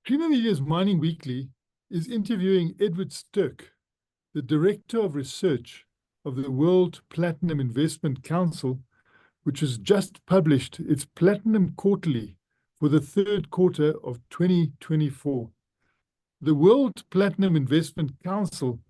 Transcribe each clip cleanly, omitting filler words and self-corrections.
Creamer Media's Mining Weekly is interviewing Edward Sterck, the Director of Research of the World Platinum Investment Council, which has just published its Platinum Quarterly for the third quarter of 2024. The World Platinum Investment Council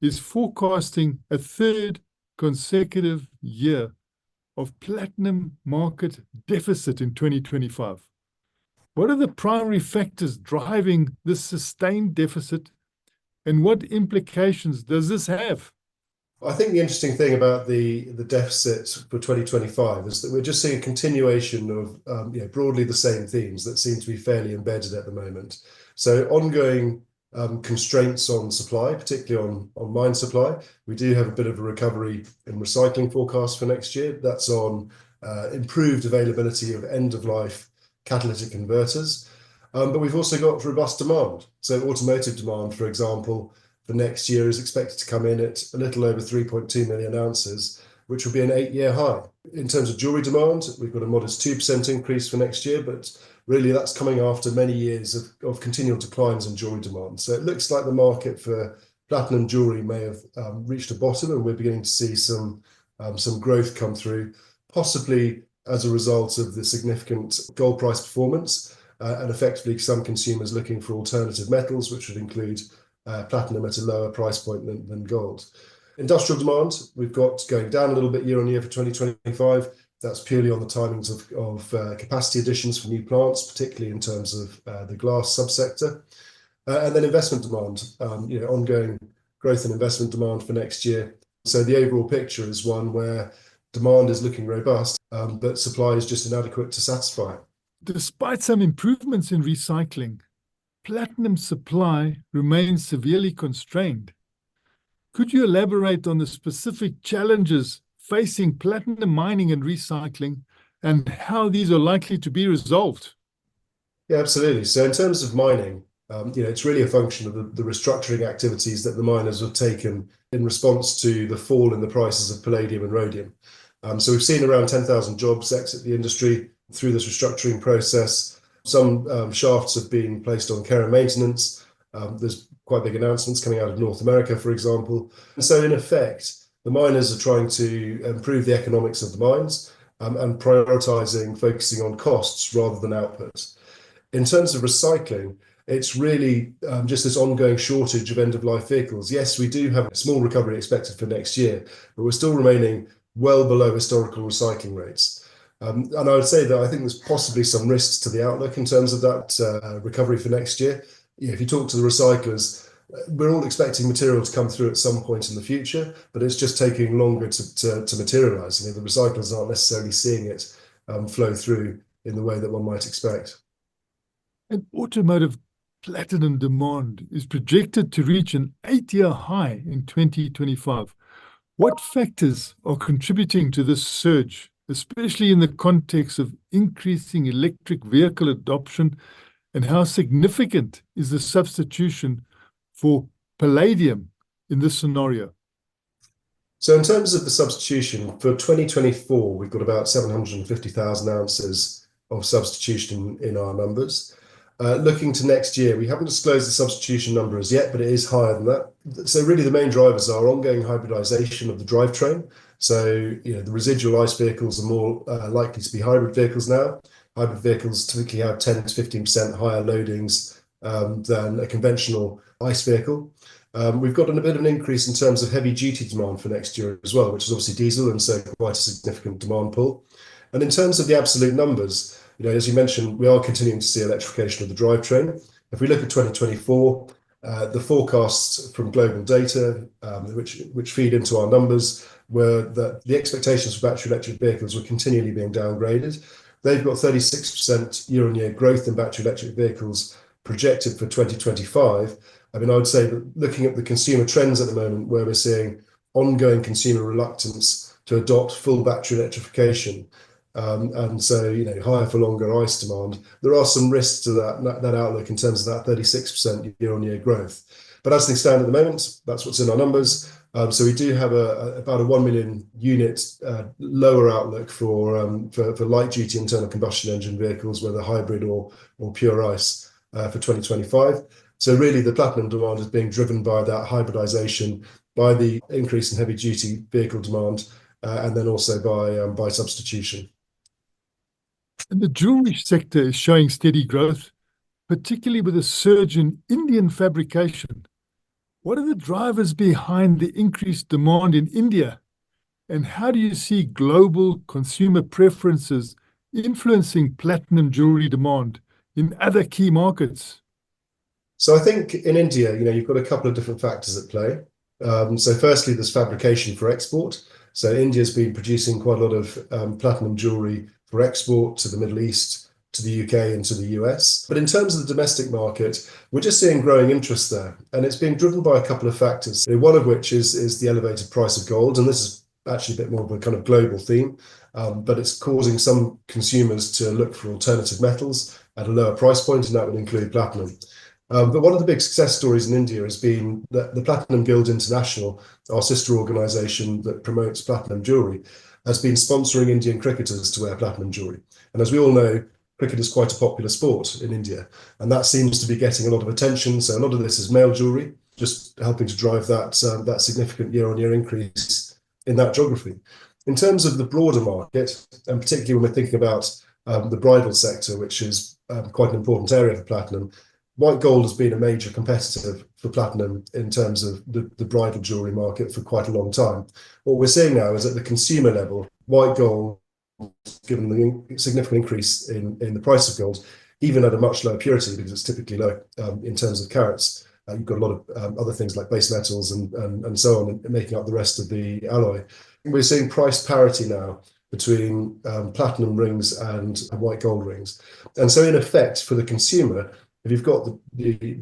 is forecasting a third consecutive year of platinum market deficit in 2025. What are the primary factors driving this sustained deficit, and what implications does this have? I think the interesting thing about the deficit for 2025 is that we're just seeing a continuation of broadly the same themes that seem to be fairly embedded at the moment. So ongoing constraints on supply, particularly on mine supply. We do have a bit of a recovery in recycling forecast for next year. That's on improved availability of end-of-life catalytic converters. But we've also got robust demand. So automotive demand, for example, for next year is expected to come in at a little over 3.2 million ounces, which will be an 8-year high. In terms of jewelry demand, we've got a modest 2% increase for next year, but really that's coming after many years of continual declines in jewelry demand. So it looks like the market for platinum jewelry may have reached a bottom, and we're beginning to see some growth come through, possibly as a result of the significant gold price performance and effectively some consumers looking for alternative metals, which would include platinum at a lower price point than gold. Industrial demand, we've got going down a little bit year on year for 2025. That's purely on the timings of capacity additions for new plants, particularly in terms of the glass subsector. And then investment demand, ongoing growth in investment demand for next year. So the overall picture is one where demand is looking robust, but supply is just inadequate to satisfy it. Despite some improvements in recycling, platinum supply remains severely constrained. Could you elaborate on the specific challenges facing platinum mining and recycling and how these are likely to be resolved? Yeah, absolutely. So in terms of mining, it's really a function of the restructuring activities that the miners have taken in response to the fall in the prices of palladium and rhodium. So we've seen around 10,000 jobs exit the industry through this restructuring process. Some shafts have been placed on care and maintenance. There's quite big announcements coming out of North America, for example. And so in effect, the miners are trying to improve the economics of the mines and focusing on costs rather than output. In terms of recycling, it's really just this ongoing shortage of end-of-life vehicles. Yes, we do have a small recovery expected for next year, but we're still remaining well below historical recycling rates. And I would say that I think there's possibly some risks to the outlook in terms of that recovery for next year. If you talk to the recyclers, we're all expecting material to come through at some point in the future, but it's just taking longer to materialize. The recyclers aren't necessarily seeing it flow through in the way that one might expect. And automotive platinum demand is projected to reach an 8-year high in 2025. What factors are contributing to this surge, especially in the context of increasing electric vehicle adoption, and how significant is the substitution for palladium in this scenario? So in terms of the substitution, for 2024, we've got about 750,000 ounces of substitution in our numbers. Looking to next year, we haven't disclosed the substitution number as yet, but it is higher than that. So really the main drivers are ongoing hybridization of the drivetrain. So the residual ICE vehicles are more likely to be hybrid vehicles now. Hybrid vehicles typically have 10 to 15% higher loadings than a conventional ICE vehicle. We've got a bit of an increase in terms of heavy-duty demand for next year as well, which is obviously diesel, and so quite a significant demand pull. And in terms of the absolute numbers, as you mentioned, we are continuing to see electrification of the drivetrain. If we look at 2024, the forecasts from global data, which feed into our numbers, were that the expectations for battery electric vehicles were continually being downgraded. They've got 36% year-on-year growth in battery electric vehicles projected for 2025. I would say that looking at the consumer trends at the moment, where we're seeing ongoing consumer reluctance to adopt full battery electrification, and so higher for longer ICE demand, there are some risks to that outlook in terms of that 36% year-on-year growth. But as things stand at the moment, that's what's in our numbers. So we do have about a 1 million unit lower outlook for light duty internal combustion engine vehicles, whether hybrid or pure ICE. for 2025. So really the platinum demand is being driven by that hybridization, by the increase in heavy-duty vehicle demand, and then also by substitution. And the jewelry sector is showing steady growth, particularly with a surge in Indian fabrication. What are the drivers behind the increased demand in India? And how do you see global consumer preferences influencing platinum jewelry demand in other key markets? So I think in India, you've got a couple of different factors at play. So firstly, there's fabrication for export. So India's been producing quite a lot of platinum jewelry for export to the Middle East, to the UK and to the US. But in terms of the domestic market, we're just seeing growing interest there. And it's being driven by a couple of factors, one of which is the elevated price of gold. And this is actually a bit more of a kind of global theme, but it's causing some consumers to look for alternative metals at a lower price point, and that would include platinum. But one of the big success stories in India has been that the Platinum Guild International, our sister organisation that promotes platinum jewellery, has been sponsoring Indian cricketers to wear platinum jewellery. And as we all know, cricket is quite a popular sport in India, and that seems to be getting a lot of attention. So a lot of this is male jewellery, just helping to drive that significant year-on-year increase in that geography. In terms of the broader market, and particularly when we're thinking about the bridal sector, which is quite an important area for platinum, white gold has been a major competitor for platinum in terms of the bridal jewellery market for quite a long time. What we're seeing now is at the consumer level, white gold, given the significant increase in the price of gold, even at a much lower purity, because it's typically low in terms of carats, you've got a lot of other things like base metals and so on making up the rest of the alloy. We're seeing price parity now between platinum rings and white gold rings. And so in effect, for the consumer, if you've got if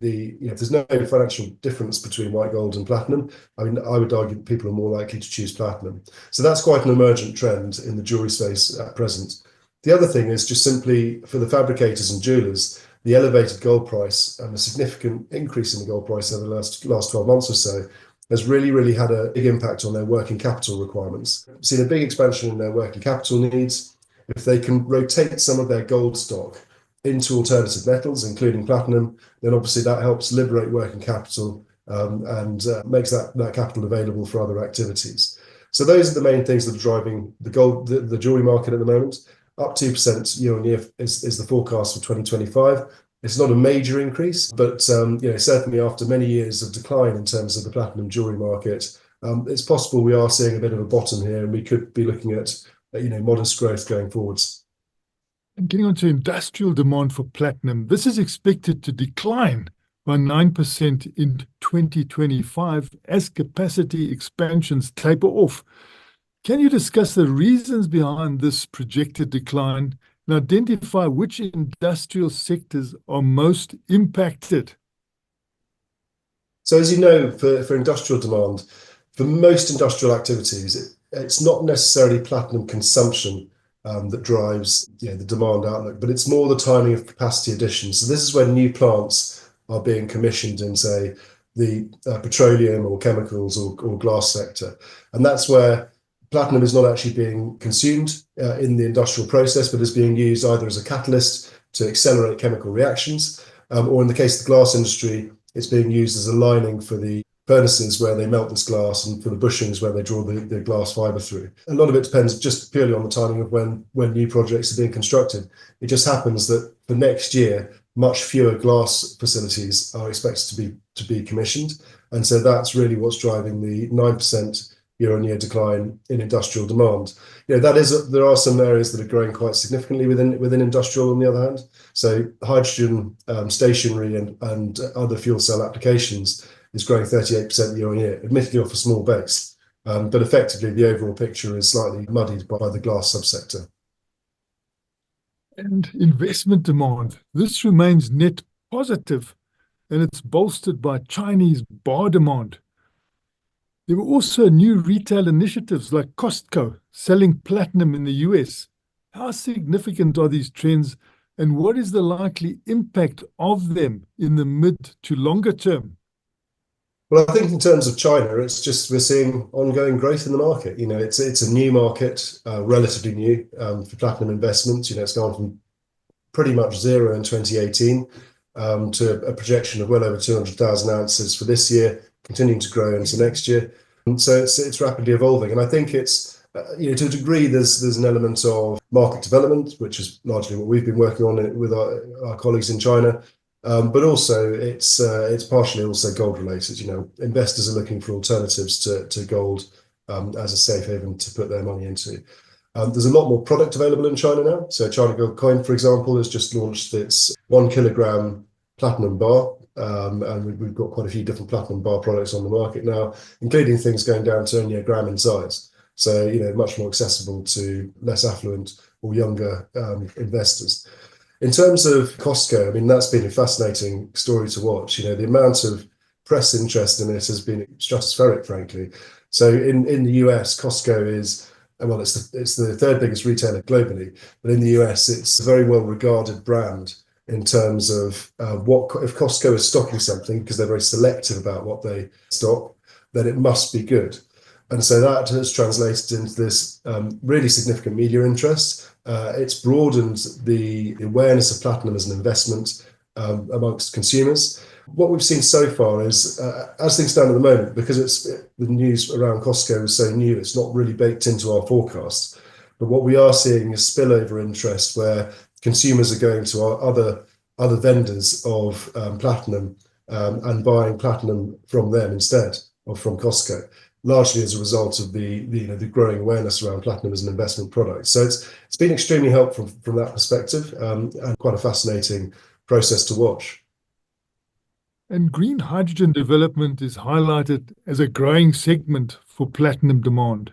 there's no financial difference between white gold and platinum, I mean, I would argue that people are more likely to choose platinum. So that's quite an emergent trend in the jewelry space at present. The other thing is just simply for the fabricators and jewelers, the elevated gold price and the significant increase in the gold price over the last 12 months or so has really had a big impact on their working capital requirements. We've seen a big expansion in their working capital needs. If they can rotate some of their gold stock into alternative metals, including platinum, then obviously that helps liberate working capital and makes that capital available for other activities. So those are the main things that are driving the jewelry market at the moment. Up 2% year on year is the forecast for 2025. It's not a major increase, but certainly after many years of decline in terms of the platinum jewelry market, it's possible we are seeing a bit of a bottom here, and we could be looking at modest growth going forwards. And getting on to industrial demand for platinum, this is expected to decline by 9% in 2025 as capacity expansions taper off. Can you discuss the reasons behind this projected decline and identify which industrial sectors are most impacted? So as you know, for industrial demand, for most industrial activities, it's not necessarily platinum consumption that drives the demand outlook, but it's more the timing of capacity additions. So this is when new plants are being commissioned in, say, the petroleum or chemicals or glass sector. And that's where platinum is not actually being consumed in the industrial process, but is being used either as a catalyst to accelerate chemical reactions, or in the case of the glass industry, it's being used as a lining for the furnaces where they melt this glass and for the bushings where they draw the glass fibre through. A lot of it depends just purely on the timing of when new projects are being constructed. It just happens that for next year, much fewer glass facilities are expected to be commissioned. And so that's really what's driving the 9% year-on-year decline in industrial demand. There are some areas that are growing quite significantly within industrial on the other hand. So hydrogen, stationary and other fuel cell applications is growing 38% year-on-year, admittedly off a small base. But effectively, the overall picture is slightly muddied by the glass subsector. And investment demand, this remains net positive, and it's bolstered by Chinese bar demand. There were also new retail initiatives like Costco selling platinum in the US. How significant are these trends, and what is the likely impact of them in the mid to longer term? Well, I think in terms of China, it's just we're seeing ongoing growth in the market. It's a new market, relatively new for platinum investments. It's gone from pretty much zero in 2018 to a projection of well over 200,000 ounces for this year, continuing to grow into next year. And so it's rapidly evolving. And I think it's, to a degree, there's an element of market development, which is largely what we've been working on with our colleagues in China. But also it's partially also gold related. Investors are looking for alternatives to gold as a safe haven to put their money into. There's a lot more product available in China now. So China Gold Coin, for example, has just launched its 1 kilogram platinum bar. And we've got quite a few different platinum bar products on the market now, including things going down to only a gram in size. So, much more accessible to less affluent or younger investors. In terms of Costco, I mean, that's been a fascinating story to watch. The amount of press interest in it has been stratospheric, frankly. So in the US, Costco is, well, it's the third biggest retailer globally, but in the US, it's a very well regarded brand in terms of if Costco is stocking something, because they're very selective about what they stock, then it must be good. And so that has translated into this really significant media interest. It's broadened the awareness of platinum as an investment amongst consumers. What we've seen so far is, as things stand at the moment, because the news around Costco is so new, it's not really baked into our forecasts. But what we are seeing is spillover interest where consumers are going to our other vendors of platinum and buying platinum from them instead of from Costco, largely as a result of the growing awareness around platinum as an investment product. So it's been extremely helpful from that perspective and quite a fascinating process to watch. And green hydrogen development is highlighted as a growing segment for platinum demand.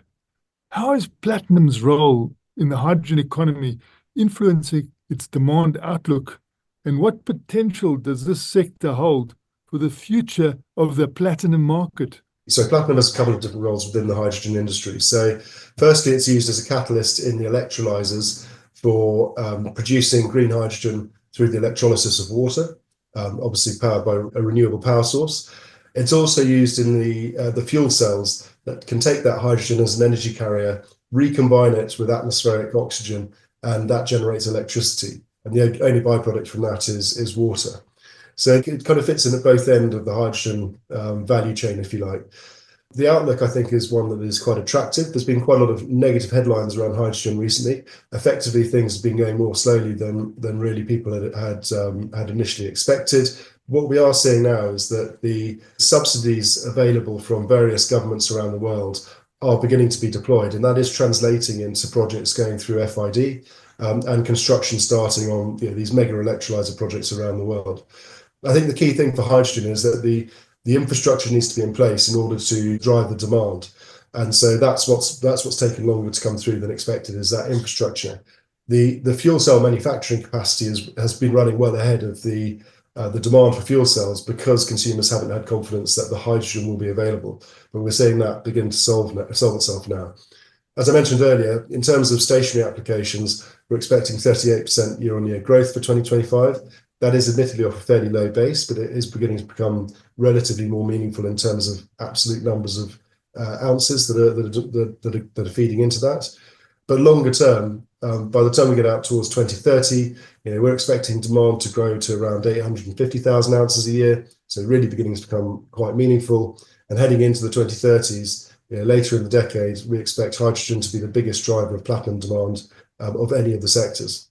How is platinum's role in the hydrogen economy influencing its demand outlook, and what potential does this sector hold for the future of the platinum market? So platinum has a couple of different roles within the hydrogen industry. So firstly, it's used as a catalyst in the electrolyzers for producing green hydrogen through the electrolysis of water, obviously powered by a renewable power source. It's also used in the fuel cells that can take that hydrogen as an energy carrier, recombine it with atmospheric oxygen, and that generates electricity. And the only byproduct from that is water. So it kind of fits in at both ends of the hydrogen value chain, if you like. The outlook, I think, is one that is quite attractive. There's been quite a lot of negative headlines around hydrogen recently. Effectively, things have been going more slowly than really people had initially expected. What we are seeing now is that the subsidies available from various governments around the world are beginning to be deployed, and that is translating into projects going through FID and construction starting on these mega electrolyzer projects around the world. I think the key thing for hydrogen is that the infrastructure needs to be in place in order to drive the demand. And so that's what's taken longer to come through than expected, is that infrastructure. The fuel cell manufacturing capacity has been running well ahead of the demand for fuel cells because consumers haven't had confidence that the hydrogen will be available. But we're seeing that begin to solve itself now. As I mentioned earlier, in terms of stationary applications, we're expecting 38% year-on-year growth for 2025. That is admittedly off a fairly low base, but it is beginning to become relatively more meaningful in terms of absolute numbers of ounces that are feeding into that. But longer term, by the time we get out towards 2030, we're expecting demand to grow to around 850,000 ounces a year. So really beginning to become quite meaningful. And heading into the 2030s, later in the decade, we expect hydrogen to be the biggest driver of platinum demand of any of the sectors.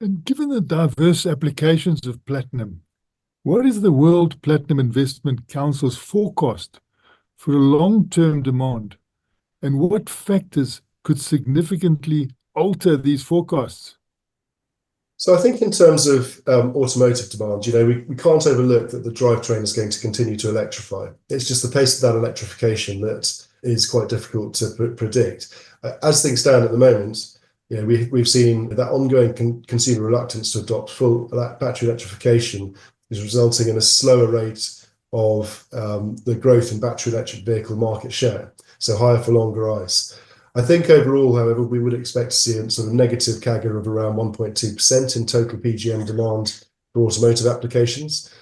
And given the diverse applications of platinum, what is the World Platinum Investment Council's forecast for a long-term demand, and what factors could significantly alter these forecasts? So I think in terms of automotive demand, we can't overlook that the drivetrain is going to continue to electrify. It's just the pace of that electrification that is quite difficult to predict. As things stand at the moment, we've seen that ongoing consumer reluctance to adopt full battery electrification is resulting in a slower rate of the growth in battery electric vehicle market share, so higher for longer ICE. I think overall, however, we would expect to see a sort of negative CAGR of around 1.2% in total PGM demand for automotive applications.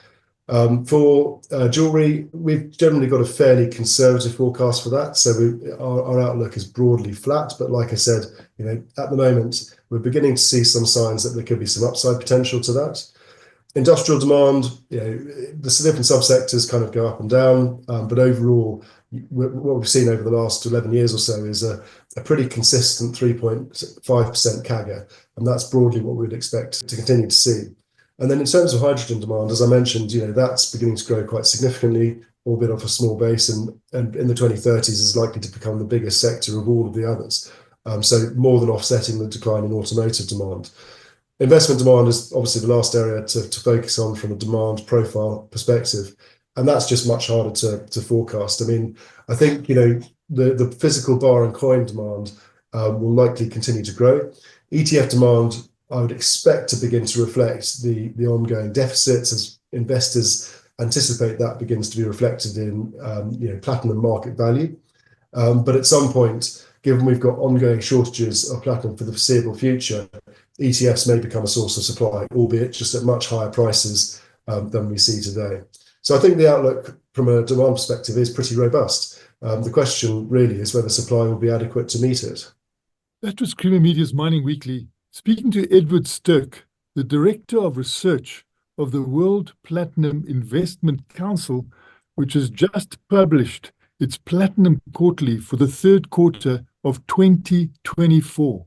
For jewelry, we've generally got a fairly conservative forecast for that. So our outlook is broadly flat. But like I said, at the moment, we're beginning to see some signs that there could be some upside potential to that. Industrial demand, the different subsectors kind of go up and down, but overall, what we've seen over the last 11 years or so is a pretty consistent 3.5% CAGR, and that's broadly what we'd expect to continue to see. And then in terms of hydrogen demand, as I mentioned, that's beginning to grow quite significantly, albeit off a small base, and in the 2030s is likely to become the biggest sector of all of the others. So more than offsetting the decline in automotive demand. Investment demand is obviously the last area to focus on from a demand profile perspective, and that's just much harder to forecast. I mean, I think the physical bar and coin demand will likely continue to grow. ETF demand, I would expect to begin to reflect the ongoing deficits as investors anticipate that begins to be reflected in platinum market value. But at some point, given we've got ongoing shortages of platinum for the foreseeable future, ETFs may become a source of supply, albeit just at much higher prices than we see today. So I think the outlook from a demand perspective is pretty robust. The question really is whether supply will be adequate to meet it. That was Creamer Media's Mining Weekly, speaking to Edward Sterck, the Director of Research of the World Platinum Investment Council, which has just published its Platinum Quarterly for the third quarter of 2024.